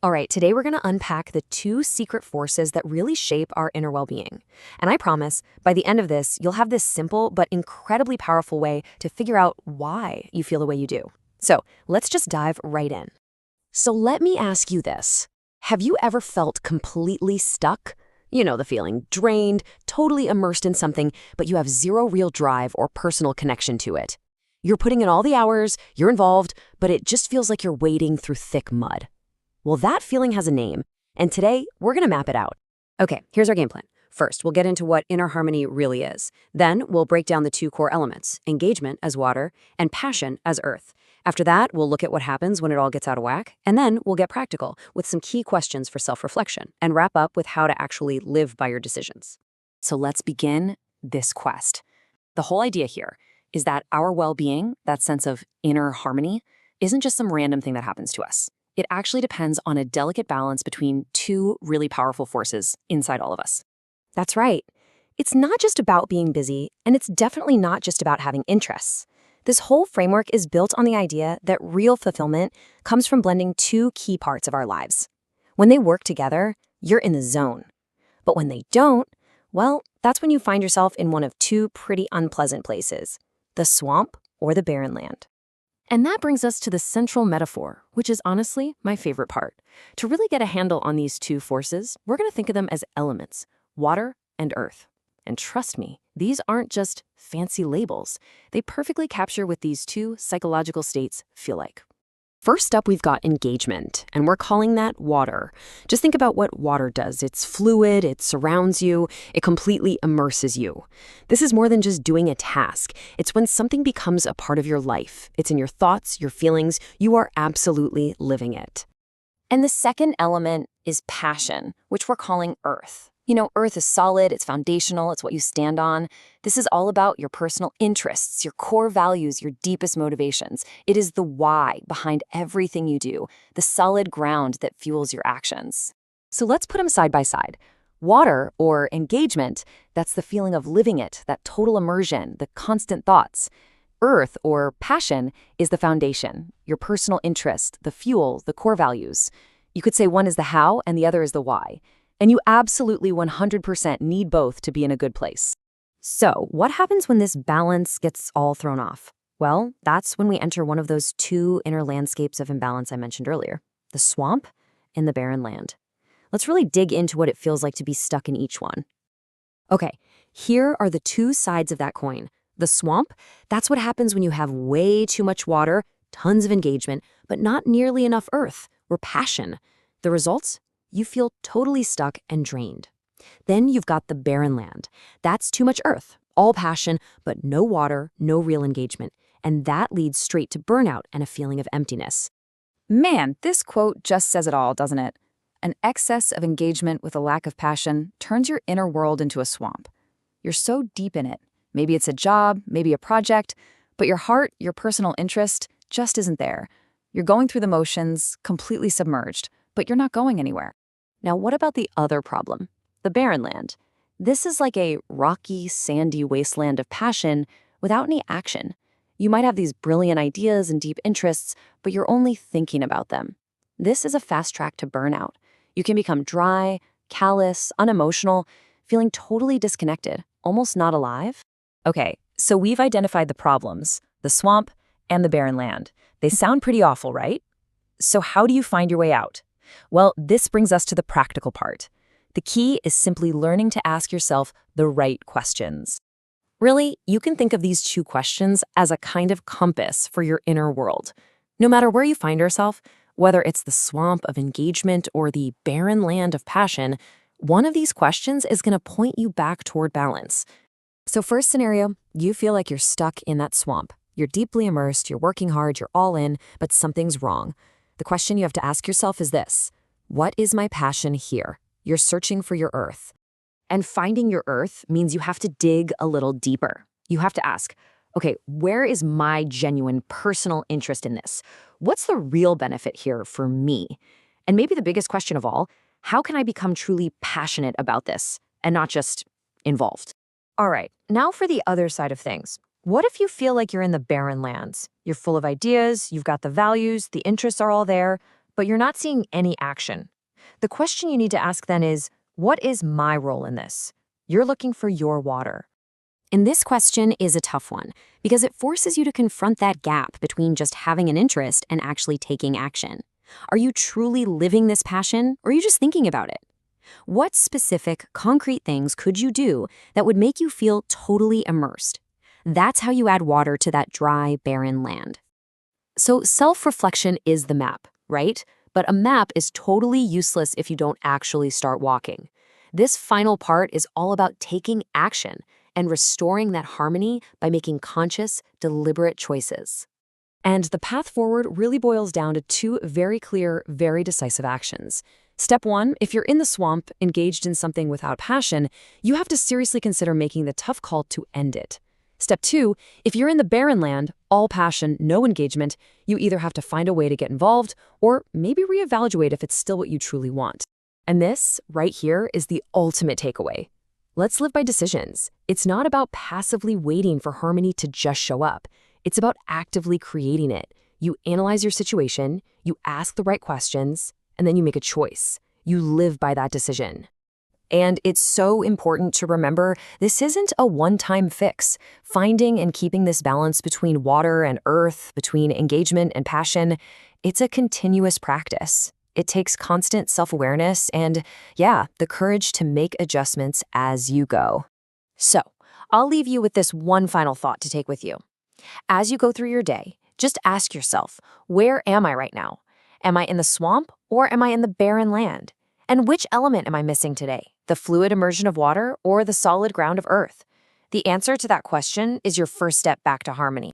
All right, today we're going to unpack the two secret forces that really shape our inner well being. And I promise, by the end of this, you'll have this simple but incredibly powerful way to figure out why you feel the way you do. So let's just dive right in. So let me ask you this. Have you ever felt completely stuck? You know the feeling, drained, totally immersed in something, but you have zero real drive or personal connection to it. You're putting in all the hours, you're involved, but it just feels like you're wading through thick mud. Well, that feeling has a name, and today we're going to map it out. Okay, here's our game plan. First, we'll get into what inner harmony really is. Then, we'll break down the two core elements, engagement as water and passion as earth. After that, we'll look at what happens when it all gets out of whack, and then we'll get practical with some key questions for self-reflection and wrap up with how to actually live by your decisions. So let's begin this quest. The whole idea here is that our well-being, that sense of inner harmony, isn't just some random thing that happens to us. It actually depends on a delicate balance between two really powerful forces inside all of us. That's right. It's not just about being busy, and it's definitely not just about having interests. This whole framework is built on the idea that real fulfillment comes from blending two key parts of our lives. When they work together, you're in the zone. But when they don't, well, that's when you find yourself in one of two pretty unpleasant places, the swamp or the barren land. And that brings us to the central metaphor, which is honestly my favorite part. To really get a handle on these two forces, we're going to think of them as elements, water and earth. And trust me, these aren't just fancy labels. They perfectly capture what these two psychological states feel like. First up, we've got engagement, and we're calling that water. Just think about what water does. It's fluid, it surrounds you, it completely immerses you. This is more than just doing a task. It's when something becomes a part of your life. It's in your thoughts, your feelings. You are absolutely living it. And the second element is passion, which we're calling earth. You know, earth is solid, it's foundational, it's what you stand on. This is all about your personal interests, your core values, your deepest motivations. It is the why behind everything you do, the solid ground that fuels your actions. So let's put them side by side. Water, or engagement, that's the feeling of living it, that total immersion, the constant thoughts. Earth, or passion, is the foundation, your personal interest, the fuel, the core values. You could say one is the how and the other is the why. And you absolutely 100% need both to be in a good place. So, what happens when this balance gets all thrown off? Well, that's when we enter one of those two inner landscapes of imbalance I mentioned earlier, the swamp and the barren land. Let's really dig into what it feels like to be stuck in each one. Okay, here are the two sides of that coin. The swamp, that's what happens when you have way too much water, tons of engagement, but not nearly enough earth or passion. The results? You feel totally stuck and drained. Then you've got the barren land. That's too much earth, all passion, but no water, no real engagement. And that leads straight to burnout and a feeling of emptiness. Man, this quote just says it all, doesn't it? An excess of engagement with a lack of passion turns your inner world into a swamp. You're so deep in it. Maybe it's a job, maybe a project, but your heart, your personal interest, just isn't there. You're going through the motions, completely submerged, but you're not going anywhere. Now, what about the other problem? The barren land. This is like a rocky, sandy wasteland of passion without any action. You might have these brilliant ideas and deep interests, but you're only thinking about them. This is a fast track to burnout. You can become dry, callous, unemotional, feeling totally disconnected, almost not alive. Okay, so we've identified the problems, the swamp and the barren land. They sound pretty awful, right? So how do you find your way out? Well, this brings us to the practical part. The key is simply learning to ask yourself the right questions. Really, you can think of these two questions as a kind of compass for your inner world. No matter where you find yourself, whether it's the swamp of engagement or the barren land of passion, one of these questions is going to point you back toward balance. So first scenario, you feel like you're stuck in that swamp. You're deeply immersed, you're working hard, you're all in, but something's wrong. The question you have to ask yourself is this: what is my passion here? You're searching for your earth. And finding your earth means you have to dig a little deeper. You have to ask, okay, where is my genuine personal interest in this? What's the real benefit here for me? And maybe the biggest question of all, how can I become truly passionate about this and not just involved? All right, now for the other side of things. What if you feel like you're in the barren lands? You're full of ideas, you've got the values, the interests are all there, but you're not seeing any action. The question you need to ask then is, what is my role in this? You're looking for your water. And this question is a tough one because it forces you to confront that gap between just having an interest and actually taking action. Are you truly living this passion, or are you just thinking about it? What specific, concrete things could you do that would make you feel totally immersed? That's how you add water to that dry, barren land. So self-reflection is the map, right? But a map is totally useless if you don't actually start walking. This final part is all about taking action and restoring that harmony by making conscious, deliberate choices. And the path forward really boils down to two very clear, very decisive actions. Step one, if you're in the swamp, engaged in something without passion, you have to seriously consider making the tough call to end it. Step two, if you're in the barren land, all passion, no engagement, you either have to find a way to get involved or maybe reevaluate if it's still what you truly want. And this, right here, is the ultimate takeaway. Let's live by decisions. It's not about passively waiting for harmony to just show up. It's about actively creating it. You analyze your situation, you ask the right questions, and then you make a choice. You live by that decision. And it's so important to remember this isn't a one-time fix. Finding and keeping this balance between water and earth, between engagement and passion, it's a continuous practice. It takes constant self-awareness and, the courage to make adjustments as you go. So, I'll leave you with this one final thought to take with you. As you go through your day, just ask yourself, where am I right now? Am I in the swamp or am I in the barren land? And which element am I missing today? The fluid immersion of water or the solid ground of earth? The answer to that question is your first step back to harmony.